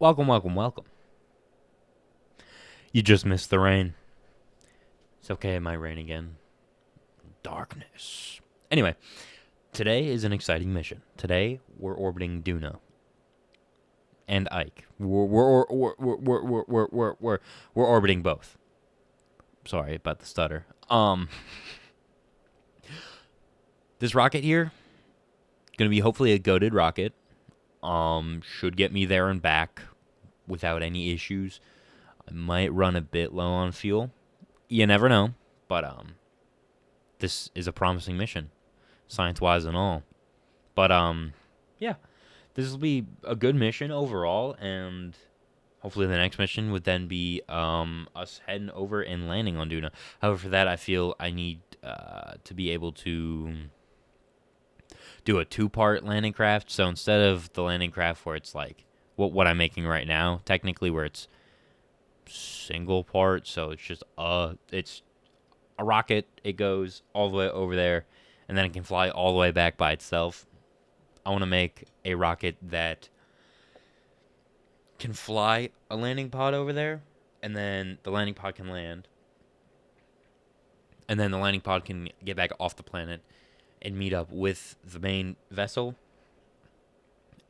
Welcome, welcome, welcome. You just missed the rain. It's okay, it might rain again. Darkness. Anyway, today is an exciting mission. Today, we're orbiting Duna and Ike. We're orbiting both. Sorry about the stutter. This rocket here, gonna be hopefully a goated rocket. Should get me there and back without any issues. I might run a bit low on fuel. You never know, but this is a promising mission, science-wise and all. But yeah, this will be a good mission overall, and hopefully the next mission would then be us heading over and landing on Duna. However, for that, I feel I need to be able to do a two-part landing craft. So instead of the landing craft where it's like what I'm making right now, technically where it's single part, so it's just it's a rocket. It goes all the way over there, and then it can fly all the way back by itself. I want to make a rocket that can fly a landing pod over there, and then the landing pod can land, and then the landing pod can get back off the planet and meet up with the main vessel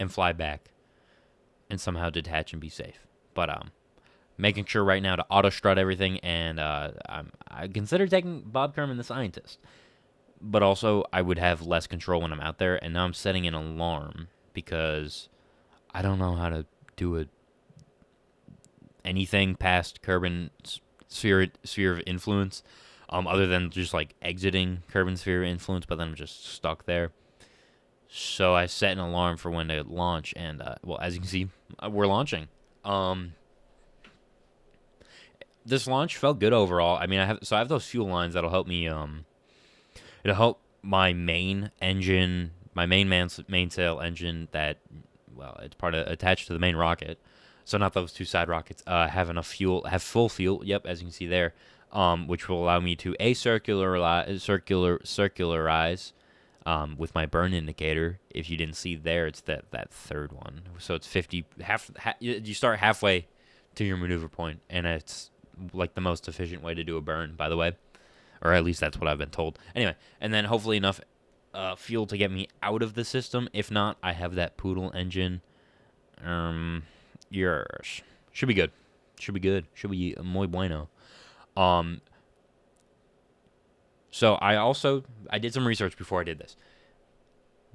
and fly back and somehow detach and be safe. But making sure right now to auto strut everything, and I consider taking Bob Kerman the scientist, but also I would have less control when I'm out there. And now I'm setting an alarm because I don't know how to do anything past Kerbin's sphere of influence, other than just like exiting Kerbin's sphere of influence, but then I'm just stuck there. So I set an alarm for when to launch, and well, as you can see, we're launching. This launch felt good overall. I mean, I have those fuel lines that'll help me. It'll help my main engine, my mainsail engine that, well, it's attached to the main rocket. So not those two side rockets. Have enough fuel, have full fuel. Yep, as you can see there, which will allow me to circularize. With my burn indicator. If you didn't see there, it's that third one. So it's 50 you start halfway to your maneuver point, and it's like the most efficient way to do a burn, by the way, or at least that's what I've been told. Anyway, and then hopefully enough fuel to get me out of the system. If not, I have that poodle engine. Yours should be good. Should be good. Should be muy bueno. So I did some research before I did this.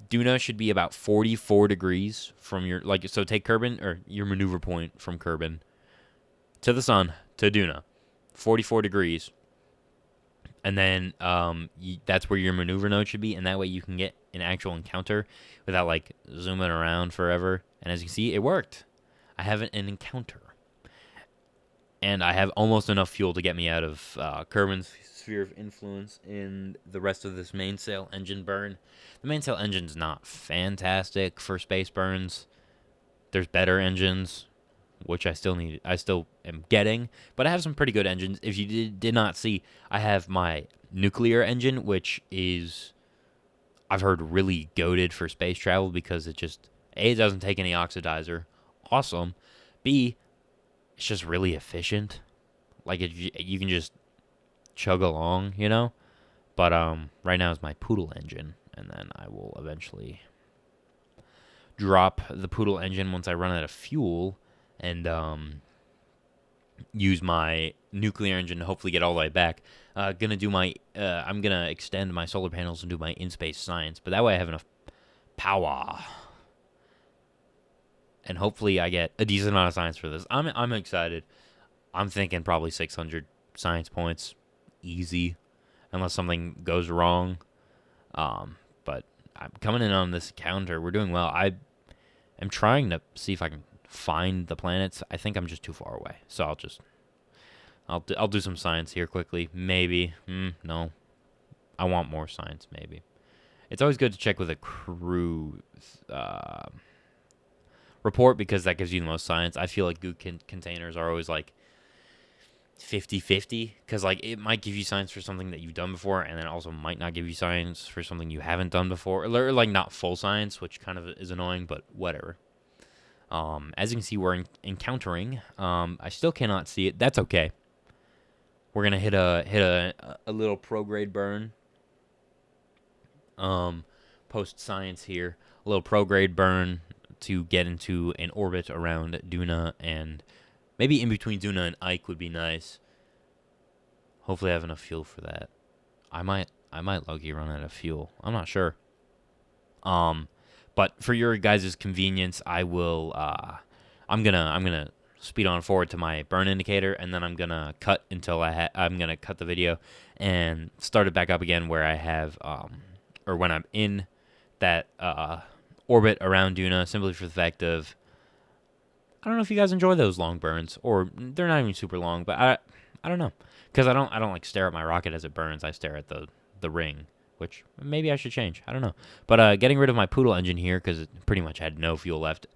Duna should be about 44 degrees from your, like, so take Kerbin, or your maneuver point from Kerbin to the sun to Duna, 44 degrees, and then that's where your maneuver node should be, and that way you can get an actual encounter without like zooming around forever. And as you can see, it worked. I have an encounter, and I have almost enough fuel to get me out of Kerbin's sphere of influence in the rest of this mainsail engine burn. The mainsail engine's not fantastic for space burns. There's better engines, which I still am getting, but I have some pretty good engines. If you did not see, I have my nuclear engine, which is, I've heard, really goated for space travel because it just, A, it doesn't take any oxidizer. Awesome. B, it's just really efficient. Like, you can just chug along, you know? But right now is my poodle engine, and then I will eventually drop the poodle engine once I run out of fuel, and use my nuclear engine to hopefully get all the way back. I'm gonna extend my solar panels and do my in-space science, but that way I have enough power, and hopefully I get a decent amount of science for this. I'm excited. I'm thinking probably 600 science points, easy, unless something goes wrong. But I'm coming in on this counter. We're doing well. I am trying to see if I can find the planets. I think I'm just too far away, so I'll do some science here quickly. Maybe. No, I want more science. Maybe. It's always good to check with a crew report because that gives you the most science. I feel like goo containers are always like 50-50 because like it might give you science for something that you've done before, and then also might not give you science for something you haven't done before, or like not full science, which kind of is annoying, but whatever. As you can see, we're encountering. I still cannot see it. That's okay. We're gonna hit a little prograde burn. Post science here. A little prograde burn to get into an orbit around Duna, and maybe in between Duna and Ike would be nice. Hopefully, I have enough fuel for that. I might low-key run out of fuel. I'm not sure. But for your guys' convenience, I'm gonna speed on forward to my burn indicator, and then I'm gonna cut until I'm gonna cut the video and start it back up again where I have or when I'm in that orbit around Duna, simply for the fact of I don't know if you guys enjoy those long burns, or they're not even super long, but I don't know, because I don't like stare at my rocket as it burns. I stare at the ring, which maybe I should change. I don't know. But getting rid of my Poodle engine here because it pretty much had no fuel left.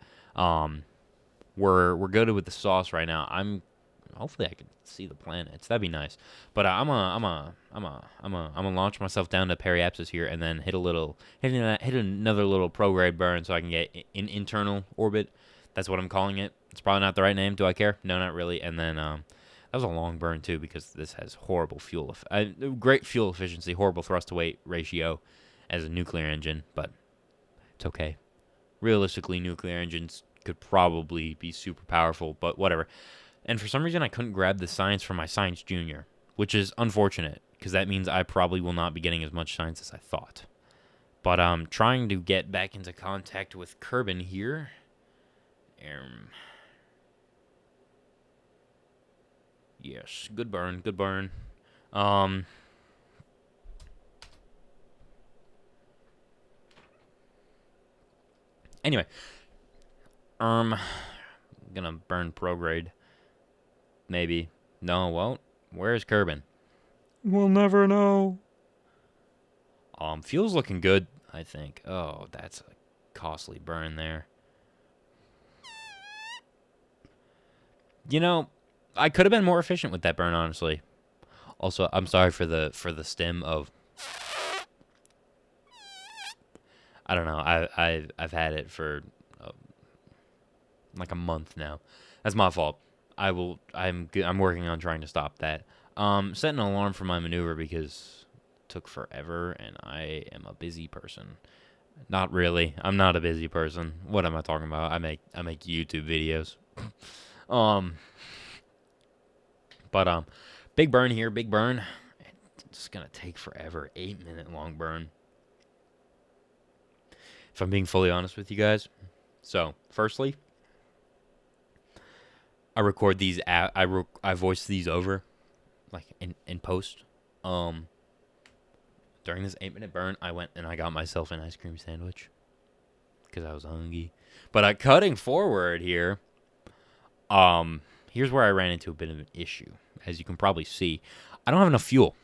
We're good with the sauce right now. Hopefully I can see the planets. That'd be nice. But I'm gonna launch myself down to periapsis here and then hit another little prograde burn so I can get in internal orbit. That's what I'm calling it. It's probably not the right name. Do I care? No, not really. And then that was a long burn too because this has horrible fuel, great fuel efficiency, horrible thrust to weight ratio as a nuclear engine, but it's okay. Realistically, nuclear engines could probably be super powerful, but whatever. And for some reason, I couldn't grab the science from my Science Junior, which is unfortunate because that means I probably will not be getting as much science as I thought. But I'm trying to get back into contact with Kerbal here. Yes, good burn, good burn. Anyway, gonna burn prograde. Maybe. No, it won't. Where's Kerbal? We'll never know. Fuel's looking good, I think. Oh, that's a costly burn there. You know, I could have been more efficient with that burn, honestly. Also, I'm sorry for the stem of. I don't know. I've had it for like a month now. That's my fault. I'm working on trying to stop that. Setting an alarm for my maneuver because it took forever, and I am a busy person. Not really. I'm not a busy person. What am I talking about? I make YouTube videos. But big burn here, big burn. It's gonna take forever. 8-minute long burn. If I'm being fully honest with you guys. So, firstly, I record these. I voice these over, like in post. During this 8-minute burn, I went and I got myself an ice cream sandwich because I was hungry. But cutting forward here, here's where I ran into a bit of an issue. As you can probably see, I don't have enough fuel.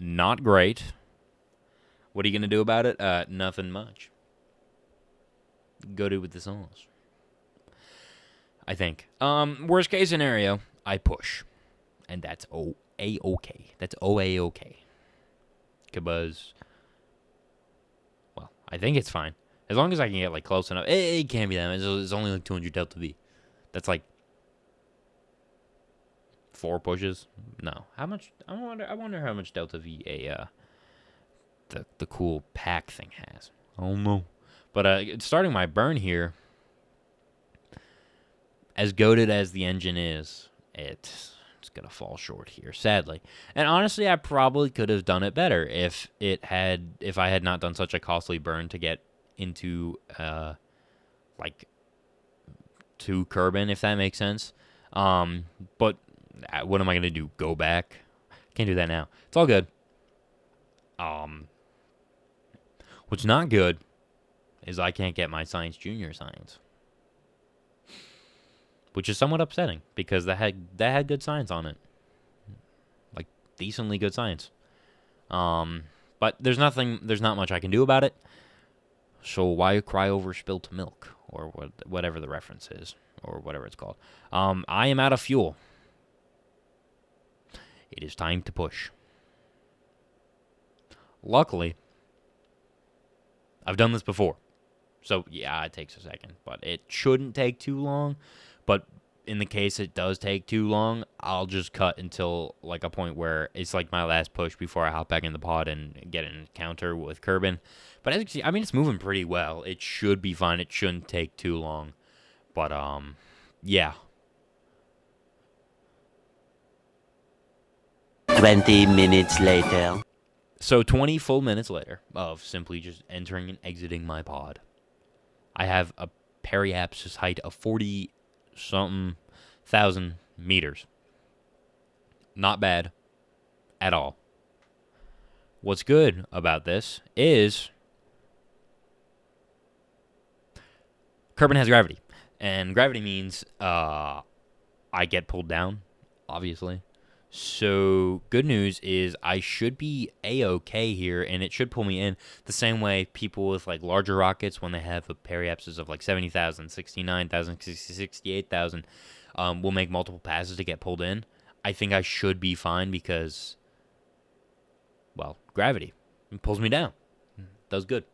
Not great. What are you gonna do about it? Nothing much. Go do with the sauce. I think. Worst case scenario, I push, and that's okay. That's okay. Because, well, I think it's fine as long as I can get like close enough. It can't be that much. It's only like 200 delta V. That's like 4 pushes. No, how much? I wonder how much delta V the cool pack thing has. I don't know. But starting my burn here, as goated as the engine is, it's gonna fall short here, sadly. And honestly, I probably could have done it better if I had not done such a costly burn to get into like to Kerbal, if that makes sense. But what am I gonna do? Go back? Can't do that now. It's all good. What's not good is I can't get my Science Junior science, which is somewhat upsetting because that had good science on it, like decently good science. But there's not much I can do about it. So why cry over spilt milk or whatever the reference is or whatever it's called? I am out of fuel. It is time to push. Luckily, I've done this before. So, yeah, it takes a second, but it shouldn't take too long. But in the case it does take too long, I'll just cut until, like, a point where it's, like, my last push before I hop back in the pod and get an encounter with Kerbin. But as you can see, I mean, it's moving pretty well. It should be fine. It shouldn't take too long. But, yeah. 20 minutes later. So 20 full minutes later of simply just entering and exiting my pod, I have a periapsis height of 40-something thousand meters. Not bad at all. What's good about this is Kerbin has gravity. And gravity means I get pulled down, obviously. So good news is I should be A-okay here, and it should pull me in the same way people with like larger rockets, when they have a periapsis of like 70,000, 69,000, 68,000, will make multiple passes to get pulled in. I think I should be fine because, well, gravity. It pulls me down. Does good.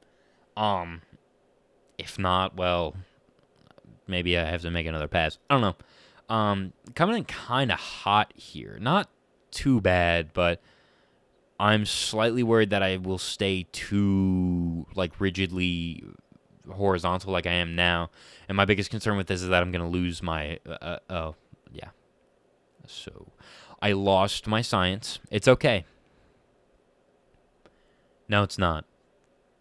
If not, well, maybe I have to make another pass. I don't know. Coming in kind of hot here. Not too bad, but I'm slightly worried that I will stay too, like, rigidly horizontal like I am now. And my biggest concern with this is that I'm going to lose my, yeah. So, I lost my science. It's okay. No, it's not.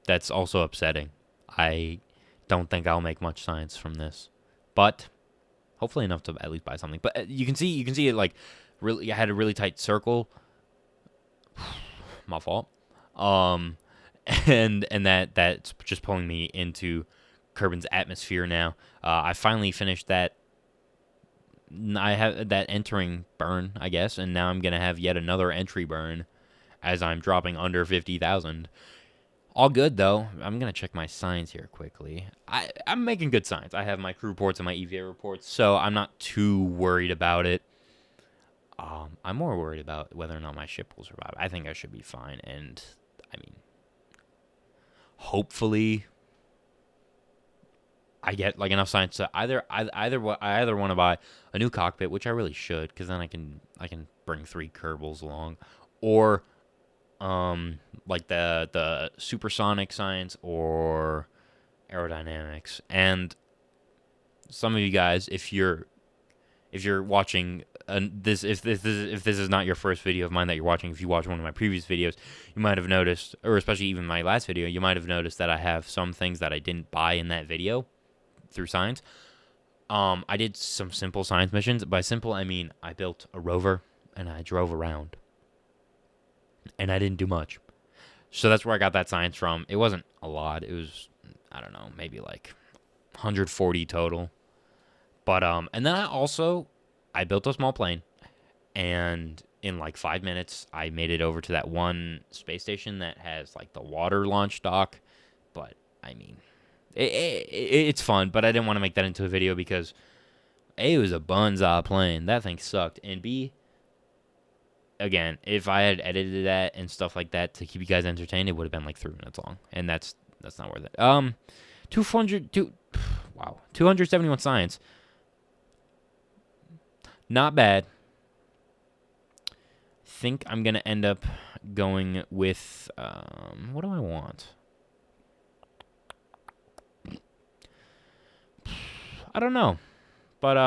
That's also upsetting. I don't think I'll make much science from this. But hopefully enough to at least buy something. But you can see it like really. I had a really tight circle. My fault. And that's just pulling me into Kerbin's atmosphere now. I finally finished that. I have that entering burn, I guess, and now I'm gonna have yet another entry burn as I'm dropping under 50,000. All good, though. I'm going to check my signs here quickly. I'm making good signs. I have my crew reports and my EVA reports, so I'm not too worried about it. I'm more worried about whether or not my ship will survive. I think I should be fine, and, I mean, hopefully I get, like, enough signs to I either want to buy a new cockpit, which I really should, because then I can bring 3 Kerbals along, or like the supersonic science or aerodynamics. And some of you guys, if you're watching this, if this is not your first video of mine that you're watching, if you watch one of my previous videos, you might have noticed, or especially even my last video, you might have noticed that I have some things that I didn't buy in that video through science. I did some simple science missions. By simple, I mean I built a rover and I drove around. And I didn't do much. So that's where I got that science from. It wasn't a lot. It was, I don't know, maybe like 140 total. But, and then I built a small plane. And in like 5 minutes, I made it over to that one space station that has like the water launch dock. But, I mean, it's fun. But I didn't want to make that into a video because, A, it was a bunzai plane. That thing sucked. And B, again, if I had edited that and stuff like that to keep you guys entertained, it would have been like 3 minutes long, and that's not worth it. 271 science. Not bad. Think I'm gonna end up going with what do I want? I don't know, but